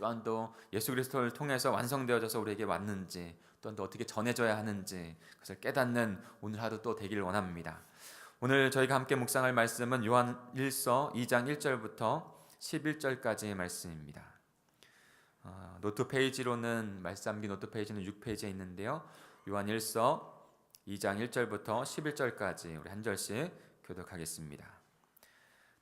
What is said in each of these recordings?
또한 또 예수 그리스도를 통해서 완성되어져서 우리에게 왔는지, 또한 또 어떻게 전해져야 하는지 그것을 깨닫는 오늘 하루 또 되기를 원합니다. 오늘 저희가 함께 묵상할 말씀은 요한 1서 2장 1절부터 11절까지의 말씀입니다. 노트 페이지로는 말씀기 노트 페이지는 6페이지에 있는데요. 요한 1서 2장 1절부터 11절까지 우리 한 절씩 교독하겠습니다.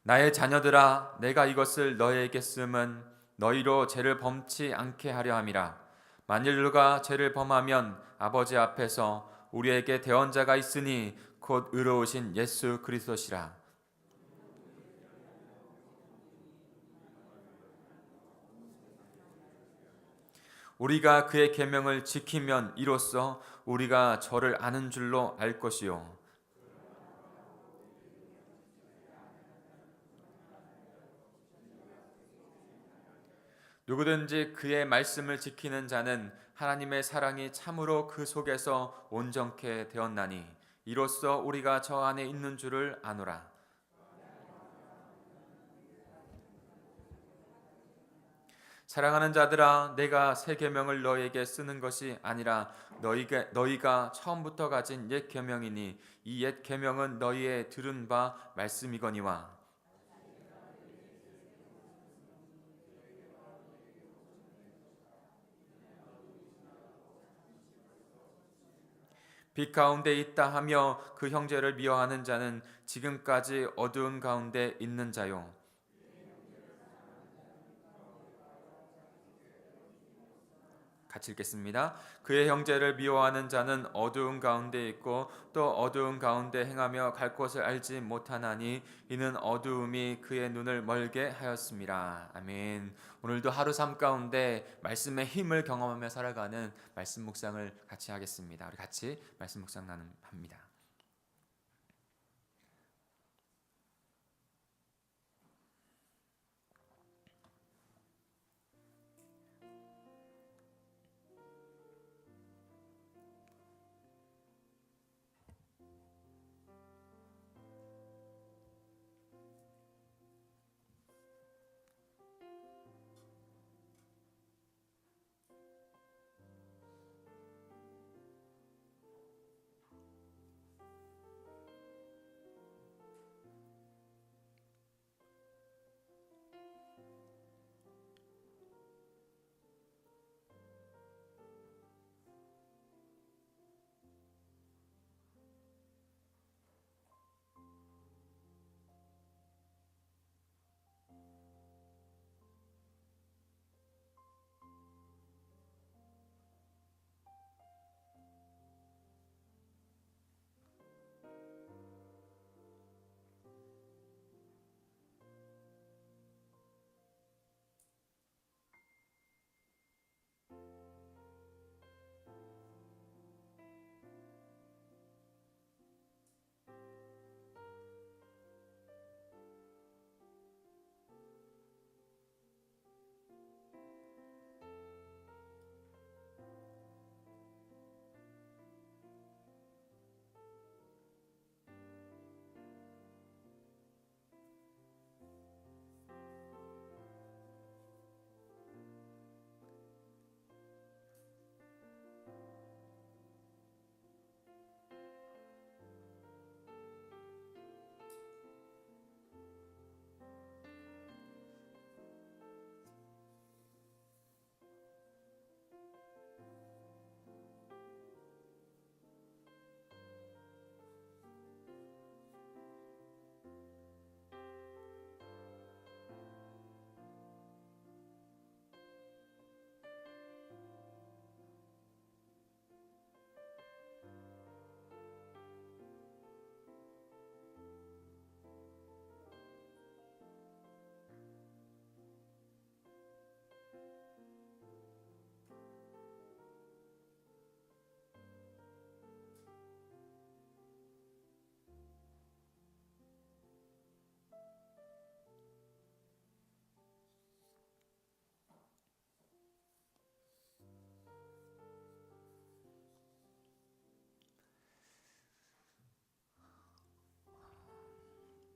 나의 자녀들아, 내가 이것을 너희에게 쓰면 너희로 죄를 범치 않게 하려 함이라. 만일 누가 죄를 범하면 아버지 앞에서 우리에게 대언자가 있으니 곧 의로우신 예수 그리스도시라. 우리가 그의 계명을 지키면 이로써 우리가 저를 아는 줄로 알 것이요, 누구든지 그의 말씀을 지키는 자는 하나님의 사랑이 참으로 그 속에서 온전케 되었나니 이로써 우리가 저 안에 있는 줄을 아노라. 사랑하는 자들아, 내가 새 계명을 너희에게 쓰는 것이 아니라 너희가 처음부터 가진 옛 계명이니 이 옛 계명은 너희의 들은 바 말씀이거니와. 빛 가운데 있다 하며 그 형제를 미워하는 자는 지금까지 어두운 가운데 있는 자요. 같이 읽겠습니다. 그의 형제를 미워하는 자는 어두운 가운데 있고 또 어두운 가운데 행하며 갈 곳을 알지 못하나니 이는 어두움이 그의 눈을 멀게 하였습니다. 아멘. 오늘도 하루 삶 가운데 말씀의 힘을 경험하며 살아가는 말씀 묵상을 같이 하겠습니다. 우리 같이 말씀 묵상 나눔합니다.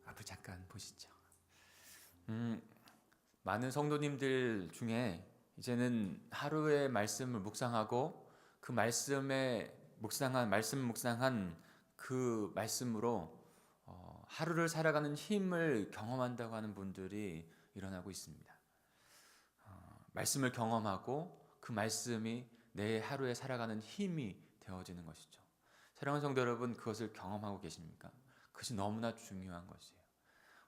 앞을 잠깐 보시죠. 많은 성도님들 중에 이제는 하루의 말씀을 묵상하고 그 말씀에 묵상한 그 말씀으로 하루를 살아가는 힘을 경험한다고 하는 분들이 일어나고 있습니다. 말씀을 경험하고 그 말씀이 내 하루에 살아가는 힘이 되어지는 것이죠. 사랑하는 성도 여러분, 그것을 경험하고 계십니까? 그것이 너무나 중요한 것이에요.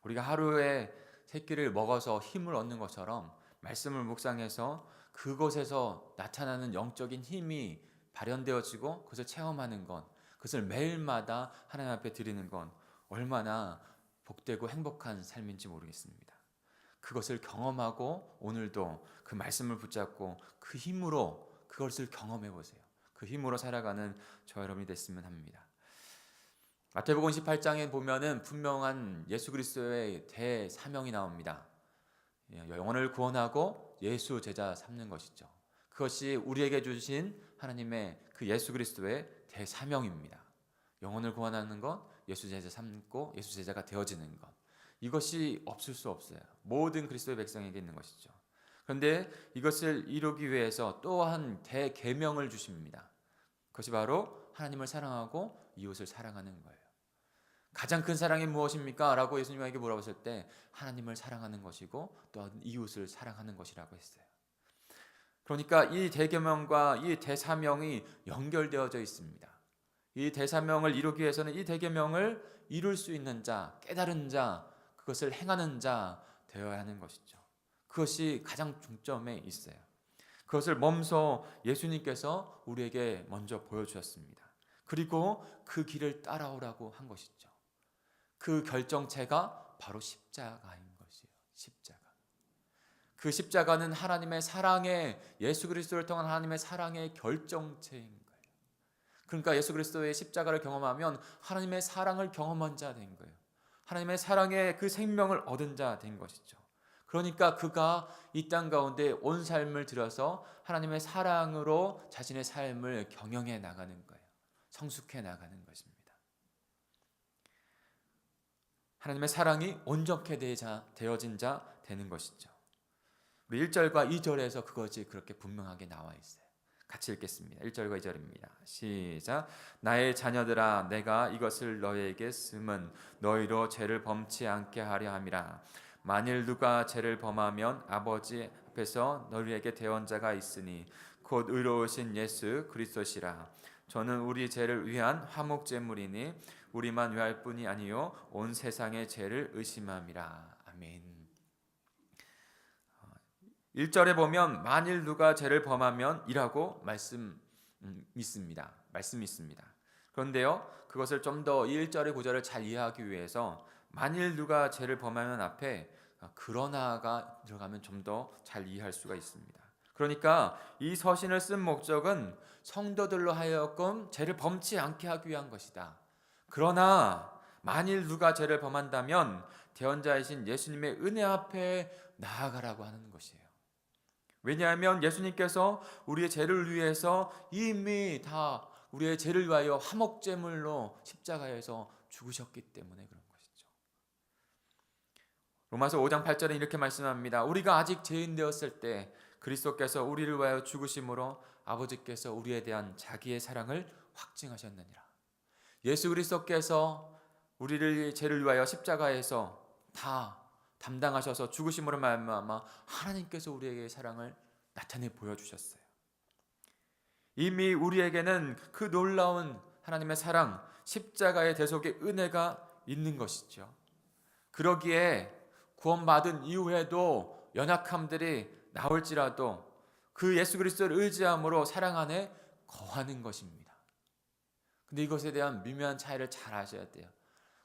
우리가 하루에 세 끼를 먹어서 힘을 얻는 것처럼 말씀을 묵상해서 그곳에서 나타나는 영적인 힘이 발현되어지고 그것을 체험하는 것, 그것을 매일마다 하나님 앞에 드리는 건 얼마나 복되고 행복한 삶인지 모르겠습니다. 그것을 경험하고 오늘도 그 말씀을 붙잡고 그 힘으로 그것을 경험해 보세요. 그 힘으로 살아가는 저 여러분이 됐으면 합니다. 마태복음 18장에 보면은 분명한 예수 그리스도의 대사명이 나옵니다. 영혼을 구원하고 예수 제자 삼는 것이죠. 그것이 우리에게 주신 하나님의 그 예수 그리스도의 대사명입니다. 영혼을 구원하는 것, 예수 제자 삼고 예수 제자가 되어지는 것. 이것이 없을 수 없어요. 모든 그리스도의 백성에게 있는 것이죠. 그런데 이것을 이루기 위해서 또한 대계명을 주십니다. 그것이 바로 하나님을 사랑하고 이웃을 사랑하는 거예요. 가장 큰 사랑이 무엇입니까? 라고 예수님에게 물어봤을 때 하나님을 사랑하는 것이고 또 이웃을 사랑하는 것이라고 했어요. 그러니까 이 대계명과 이 대사명이 연결되어져 있습니다. 이 대사명을 이루기 위해서는 이 대계명을 이룰 수 있는 자, 깨달은 자, 그것을 행하는 자 되어야 하는 것이죠. 그것이 가장 중점에 있어요. 그것을 몸소 예수님께서 우리에게 먼저 보여주셨습니다. 그리고 그 길을 따라오라고 한 것이죠. 그 결정체가 바로 십자가인 것이에요. 십자가. 그 십자가는 하나님의 사랑의, 예수 그리스도를 통한 하나님의 사랑의 결정체인 거예요. 그러니까 예수 그리스도의 십자가를 경험하면 하나님의 사랑을 경험한 자 된 거예요. 하나님의 사랑의 그 생명을 얻은 자 된 것이죠. 그러니까 그가 이 땅 가운데 온 삶을 들여서 하나님의 사랑으로 자신의 삶을 경영해 나가는 거예요. 성숙해 나가는 것입니다. 하나님의 사랑이 온전케 되어진 자 되는 것이죠. 우리 1절과 2절에서 그것이 그렇게 분명하게 나와 있어요. 같이 읽겠습니다. 1절과 2절입니다. 시작. 나의 자녀들아, 내가 이것을 너희에게 쓰면 너희로 죄를 범치 않게 하려 함이라. 만일 누가 죄를 범하면 아버지 앞에서 너희에게 대언자가 있으니 곧 의로우신 예수 그리스도시라. 저는 우리 죄를 위한 화목제물이니 우리만 위할 뿐이 아니요 온 세상의 죄를 의심함이라. 아멘. 1절에 보면 만일 누가 죄를 범하면 이라고 말씀이 있습니다. 그런데요, 그것을 좀 더 1절의 구절을 잘 이해하기 위해서 만일 누가 죄를 범하면 앞에 그러나가 들어가면 좀 더 잘 이해할 수가 있습니다. 그러니까 이 서신을 쓴 목적은 성도들로 하여금 죄를 범치 않게 하기 위한 것이다. 그러나 만일 누가 죄를 범한다면 대언자이신 예수님의 은혜 앞에 나아가라고 하는 것이에요. 왜냐하면 예수님께서 우리의 죄를 위해서 이미 다 우리의 죄를 위하여 화목제물로 십자가에서 죽으셨기 때문에 그런 것이죠. 로마서 5장 8절에 이렇게 말씀합니다. 우리가 아직 죄인 되었을 때 그리스도께서 우리를 위하여 죽으심으로 아버지께서 우리에 대한 자기의 사랑을 확증하셨느니라. 예수 그리스도께서 우리를 죄를 위하여 십자가에서 다 담당하셔서 죽으심으로 말미암아 하나님께서 우리에게 사랑을 나타내 보여주셨어요. 이미 우리에게는 그 놀라운 하나님의 사랑, 십자가의 대속의 은혜가 있는 것이죠. 그러기에 구원받은 이후에도 연약함들이 나올지라도 그 예수 그리스도를 의지함으로 사랑 안에 거하는 것입니다. 근데 이것에 대한 미묘한 차이를 잘 아셔야 돼요.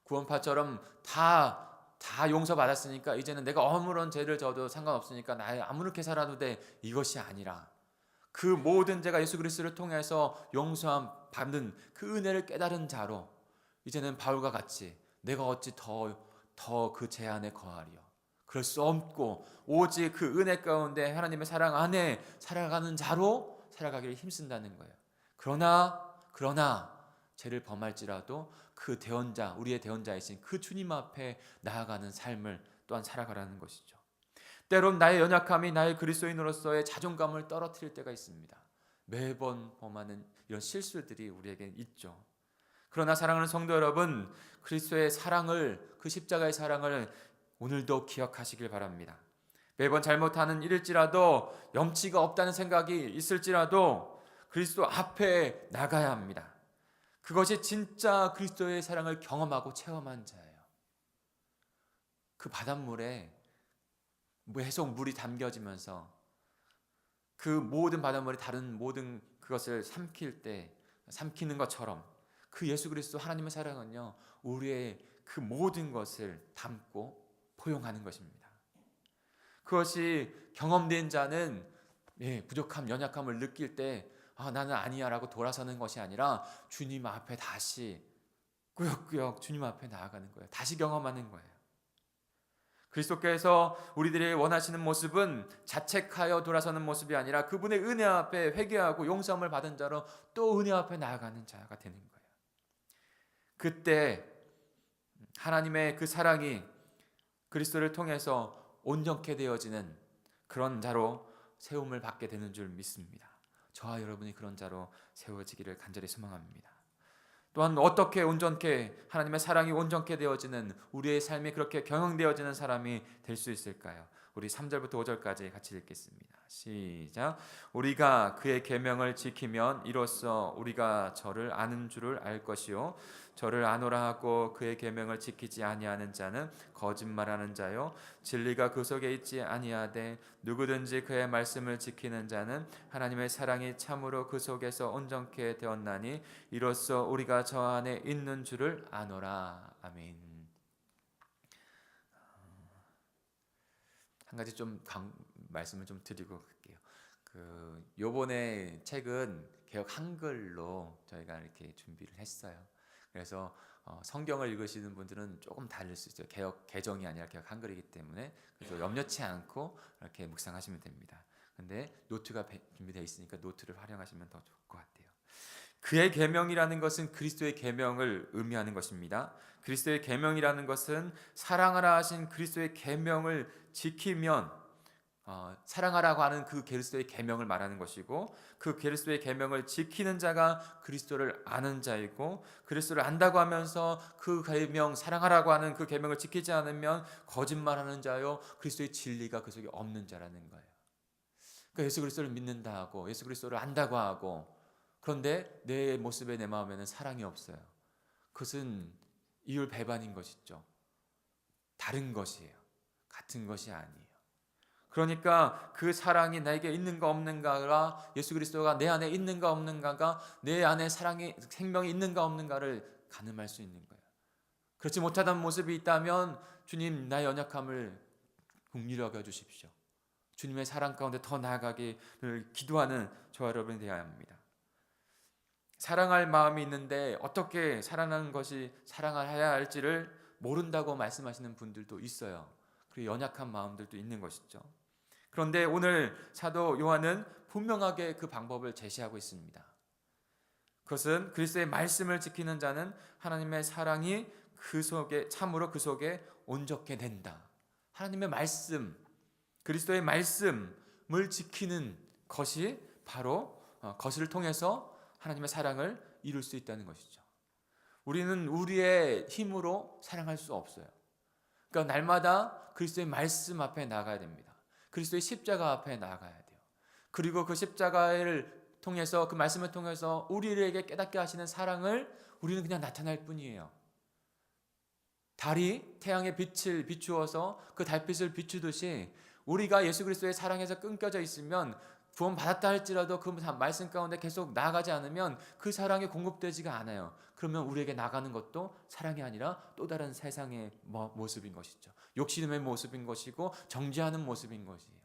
구원파처럼 다 용서받았으니까 이제는 내가 아무런 죄를 져도 상관없으니까 나 아무렇게 살아도 돼, 이것이 아니라 그 모든 죄가 예수 그리스도를 통해서 용서함 받는 그 은혜를 깨달은 자로 이제는 바울과 같이 내가 어찌 더 그 죄 안에 거하리요. 그럴 수 없고 오직 그 은혜 가운데 하나님의 사랑 안에 살아가는 자로 살아가기를 힘쓴다는 거예요. 그러나 죄를 범할지라도 그 대언자, 우리의 대언자이신 그 주님 앞에 나아가는 삶을 또한 살아가라는 것이죠. 때론 나의 연약함이 나의 그리스도인으로서의 자존감을 떨어뜨릴 때가 있습니다. 매번 범하는 이런 실수들이 우리에게 있죠. 그러나 사랑하는 성도 여러분, 그리스도의 사랑을, 그 십자가의 사랑을 오늘도 기억하시길 바랍니다. 매번 잘못하는 일일지라도, 염치가 없다는 생각이 있을지라도 그리스도 앞에 나가야 합니다. 그것이 진짜 그리스도의 사랑을 경험하고 체험한 자예요. 그 바닷물에 계속 물이 담겨지면서 그 모든 바닷물이 다른 모든 그것을 삼키는 것처럼 그 예수 그리스도 하나님의 사랑은요, 우리의 그 모든 것을 담고 포용하는 것입니다. 그것이 경험된 자는 부족함, 연약함을 느낄 때 나는 아니야 라고 돌아서는 것이 아니라 주님 앞에 다시 꾸역꾸역 주님 앞에 나아가는 거예요. 다시 경험하는 거예요. 그리스도께서 우리들이 원하시는 모습은 자책하여 돌아서는 모습이 아니라 그분의 은혜 앞에 회개하고 용서함을 받은 자로 또 은혜 앞에 나아가는 자가 되는 거예요. 그때 하나님의 그 사랑이 그리스도를 통해서 온전케 되어지는 그런 자로 세움을 받게 되는 줄 믿습니다. 저와 여러분이 그런 자로 세워지기를 간절히 소망합니다. 또한 어떻게 온전케, 하나님의 사랑이 온전케 되어지는, 우리의 삶이 그렇게 경영되어지는 사람이 될 수 있을까요? 우리 3절부터 5절까지 같이 읽겠습니다. 시작. 우리가 그의 계명을 지키면 이로써 우리가 저를 아는 줄을 알 것이요 저를 아노라 하고 그의 계명을 지키지 아니하는 자는 거짓말하는 자요 진리가 그 속에 있지 아니하되 누구든지 그의 말씀을 지키는 자는 하나님의 사랑이 참으로 그 속에서 온전케 되었나니 이로써 우리가 저 안에 있는 줄을 아노라. 아멘. 한 가지 좀 말씀을 좀 드리고 갈게요. 요번에 책은 개역 한글로 저희가 이렇게 준비를 했어요. 그래서 성경을 읽으시는 분들은 조금 다를 수 있어요. 개역 개정이 아니라 개역 한글이기 때문에 그래서 염려치 않고 이렇게 묵상하시면 됩니다. 근데 노트가 준비되어 있으니까 노트를 활용하시면 더 좋을 것 같아요. 그의 계명이라는 것은 그리스도의 계명을 의미하는 것입니다. 그리스도의 계명이라는 것은 사랑하라 하신 그리스도의 계명을 지키면 사랑하라고 하는 그 그리스도의 계명을 말하는 것이고 그 그리스도의 계명을 지키는 자가 그리스도를 아는 자이고 그리스도를 안다고 하면서 그 계명 사랑하라고 하는 그 계명을 지키지 않으면 거짓말하는 자요 그리스도의 진리가 그 속에 없는 자라는 거예요. 그러니까 예수 그리스도를 믿는다 하고 예수 그리스도를 안다고 하고 그런데 내 모습에 내 마음에는 사랑이 없어요. 그것은 이율 배반인 것이죠. 다른 것이에요. 같은 것이 아니에요. 그러니까 그 사랑이 나에게 있는가 없는가가 예수 그리스도가 내 안에 있는가 없는가가 내 안에 사랑이 생명이 있는가 없는가를 가늠할 수 있는 거예요. 그렇지 못하던 모습이 있다면 주님 나의 연약함을 긍휼히 여 주십시오. 주님의 사랑 가운데 더 나아가기를 기도하는 저와 여러분이 되어야 합니다. 사랑할 마음이 있는데 어떻게 사랑하는 것이 사랑해야 할지를 모른다고 말씀하시는 분들도 있어요. 그리고 연약한 마음들도 있는 것이죠. 그런데 오늘 사도 요한은 분명하게 그 방법을 제시하고 있습니다. 그것은 그리스도의 말씀을 지키는 자는 하나님의 사랑이 그 속에 참으로 그 속에 온전케 된다. 하나님의 말씀, 그리스도의 말씀을 지키는 것이 바로 그것을 통해서 하나님의 사랑을 이룰 수 있다는 것이죠. 우리는 우리의 힘으로 사랑할 수 없어요. 그러니까 날마다 그리스도의 말씀 앞에 나가야 됩니다. 그리스도의 십자가 앞에 나가야 돼요. 그리고 그 십자가를 통해서 그 말씀을 통해서 우리에게 깨닫게 하시는 사랑을 우리는 그냥 나타낼 뿐이에요. 달이 태양의 빛을 비추어서 그 달빛을 비추듯이 우리가 예수 그리스도의 사랑에서 끊겨져 있으면 구원 받았다 할지라도 그 말씀 가운데 계속 나아가지 않으면 그 사랑이 공급되지가 않아요. 그러면 우리에게 나가는 것도 사랑이 아니라 또 다른 세상의 모습인 것이죠. 욕심의 모습인 것이고 정죄하는 모습인 것이에요.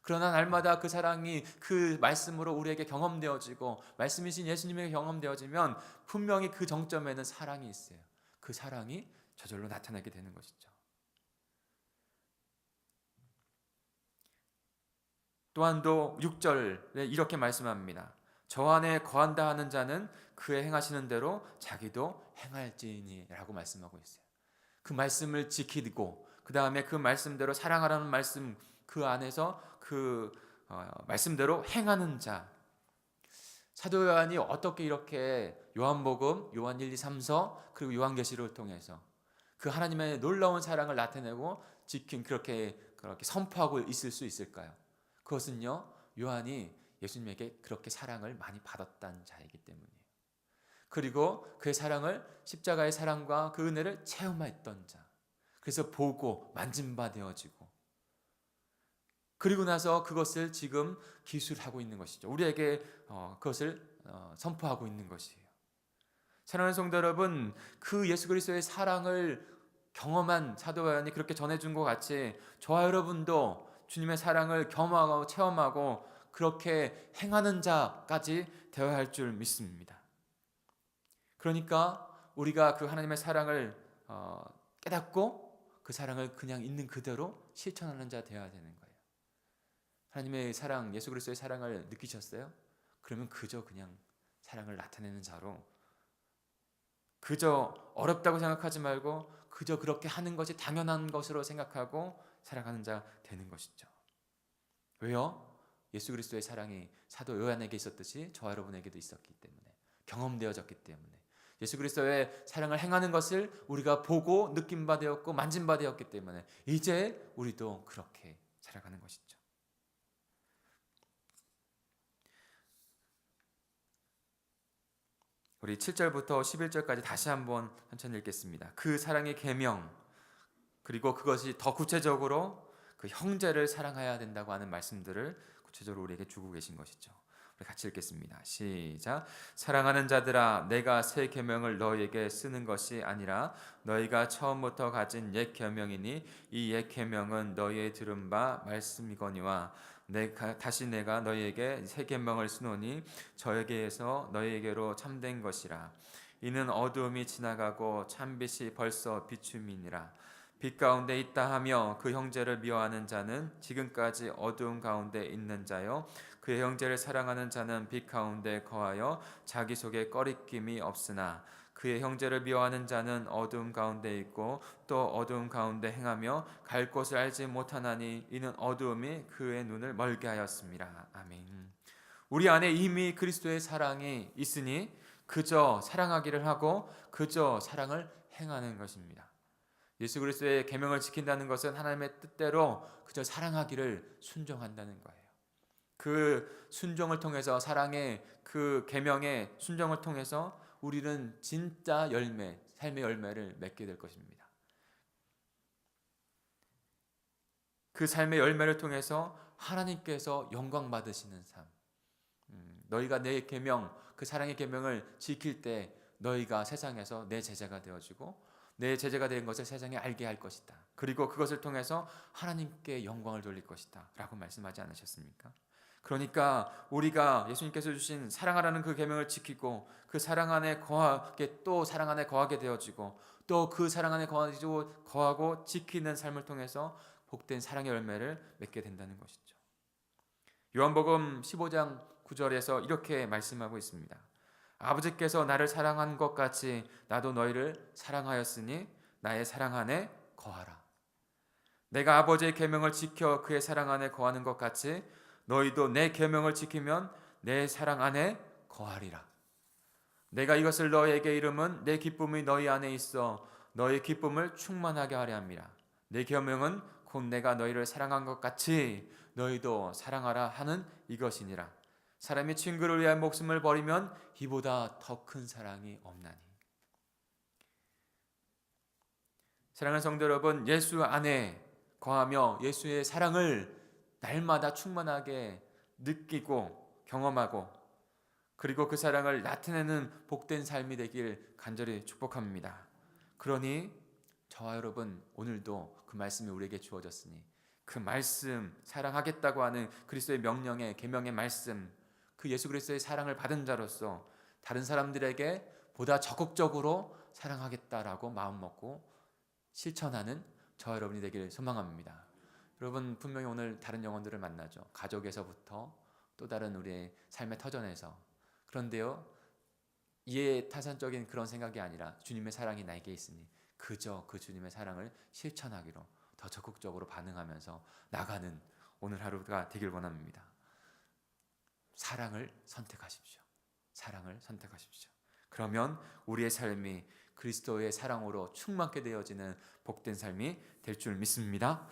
그러나 날마다 그 사랑이 그 말씀으로 우리에게 경험되어지고 말씀이신 예수님에게 경험되어지면 분명히 그 정점에는 사랑이 있어요. 그 사랑이 저절로 나타나게 되는 것이죠. 또한도 6절에 이렇게 말씀합니다. 저 안에 거한다 하는 자는 그의 행하시는 대로 자기도 행할지니 라고 말씀하고 있어요. 그 말씀을 지키고 그 다음에 그 말씀대로 사랑하라는 말씀 그 안에서 그 말씀대로 행하는 자. 사도 요한이 어떻게 이렇게 요한복음, 요한 1, 2, 3서 그리고 요한계시록을 통해서 그 하나님의 놀라운 사랑을 나타내고 지킨 그렇게 선포하고 있을 수 있을까요? 그것은요, 요한이 예수님에게 그렇게 사랑을 많이 받았다는 자이기 때문이에요. 그리고 그의 사랑을, 십자가의 사랑과 그 은혜를 체험했던 자. 그래서 보고 만진 바 되어지고, 그리고 나서 그것을 지금 기술하고 있는 것이죠. 우리에게 그것을 선포하고 있는 것이에요. 사랑하는 성도 여러분, 그 예수 그리스도의 사랑을 경험한 사도 요한이 그렇게 전해준 것 같이 저와 여러분도 주님의 사랑을 경험하고 체험하고 그렇게 행하는 자까지 되어야 할 줄 믿습니다. 그러니까 우리가 그 하나님의 사랑을 깨닫고 그 사랑을 그냥 있는 그대로 실천하는 자 되어야 되는 거예요. 하나님의 사랑, 예수 그리스도의 사랑을 느끼셨어요? 그러면 그저 그냥 사랑을 나타내는 자로, 그저 어렵다고 생각하지 말고 그저 그렇게 하는 것이 당연한 것으로 생각하고 살아가는 자 되는 것이죠. 왜요? 예수 그리스도의 사랑이 사도 요한에게 있었듯이 저와 여러분에게도 있었기 때문에, 경험되어졌기 때문에, 예수 그리스도의 사랑을 행하는 것을 우리가 보고 느낀 바 되었고 만진 바 되었기 때문에 이제 우리도 그렇게 살아가는 것이죠. 우리 7절부터 11절까지 다시 한번 천천히 읽겠습니다. 그 사랑의 계명, 그리고 그것이 더 구체적으로 그 형제를 사랑해야 된다고 하는 말씀들을 구체적으로 우리에게 주고 계신 것이죠. 우리 같이 읽겠습니다. 시작. 사랑하는 자들아, 내가 새 계명을 너희에게 쓰는 것이 아니라 너희가 처음부터 가진 옛 계명이니 이 옛 계명은 너희의 들은 바 말씀이거니와 다시 내가 너희에게 새 계명을 쓰노니 저에게서 너희에게로 참된 것이라. 이는 어두움이 지나가고 참빛이 벌써 비춤이니라. 빛 가운데 있다 하며 그 형제를 미워하는 자는 지금까지 어두움 가운데 있는 자요, 그의 형제를 사랑하는 자는 빛 가운데 거하여 자기 속에 꺼리낌이 없으나 그의 형제를 미워하는 자는 어두움 가운데 있고 또 어두움 가운데 행하며 갈 곳을 알지 못하나니 이는 어두움이 그의 눈을 멀게 하였습니다. 아멘. 우리 안에 이미 그리스도의 사랑이 있으니 그저 사랑하기를 하고 그저 사랑을 행하는 것입니다. 예수 그리스도의 계명을 지킨다는 것은 하나님의 뜻대로 그저 사랑하기를 순종한다는 거예요. 그 순종을 통해서, 사랑의 그 계명의 순종을 통해서 우리는 진짜 열매, 삶의 열매를 맺게 될 것입니다. 그 삶의 열매를 통해서 하나님께서 영광 받으시는 삶. 너희가 내 계명, 그 사랑의 계명을 지킬 때 너희가 세상에서 내 제자가 되어지고 내 제자가 된 것을 세상에 알게 할 것이다. 그리고 그것을 통해서 하나님께 영광을 돌릴 것이다 라고 말씀하지 않으셨습니까? 그러니까 우리가 예수님께서 주신 사랑하라는 그 계명을 지키고 그 사랑 안에 거하게, 또 사랑 안에 거하게 되어지고 또 그 사랑 안에 거하고 지키는 삶을 통해서 복된 사랑의 열매를 맺게 된다는 것이죠. 요한복음 15장 9절에서 이렇게 말씀하고 있습니다. 아버지께서 나를 사랑한 것 같이 나도 너희를 사랑하였으니 나의 사랑 안에 거하라. 내가 아버지의 계명을 지켜 그의 사랑 안에 거하는 것 같이 너희도 내 계명을 지키면 내 사랑 안에 거하리라. 내가 이것을 너희에게 이름은 내 기쁨이 너희 안에 있어 너희 기쁨을 충만하게 하려 함이라. 내 계명은 곧 내가 너희를 사랑한 것 같이 너희도 사랑하라 하는 이것이니라. 사람이 친구를 위하여 목숨을 버리면 이보다 더 큰 사랑이 없나니. 사랑하는 성도 여러분, 예수 안에 거하며 예수의 사랑을 날마다 충만하게 느끼고 경험하고 그리고 그 사랑을 나타내는 복된 삶이 되길 간절히 축복합니다. 그러니 저와 여러분, 오늘도 그 말씀이 우리에게 주어졌으니 그 말씀, 사랑하겠다고 하는 그리스도의 명령의 계명의 말씀, 그 예수 그리스도의 사랑을 받은 자로서 다른 사람들에게 보다 적극적으로 사랑하겠다라고 마음 먹고 실천하는 저와 여러분이 되기를 소망합니다. 여러분, 분명히 오늘 다른 영혼들을 만나죠. 가족에서부터 또 다른 우리의 삶의 터전에서. 그런데요, 이해 타산적인 그런 생각이 아니라 주님의 사랑이 나에게 있으니 그저 그 주님의 사랑을 실천하기로 더 적극적으로 반응하면서 나가는 오늘 하루가 되길 원합니다. 사랑을 선택하십시오. 사랑을 선택하십시오. 그러면 우리의 삶이 그리스도의 사랑으로 충만케 되어지는 복된 삶이 될 줄 믿습니다.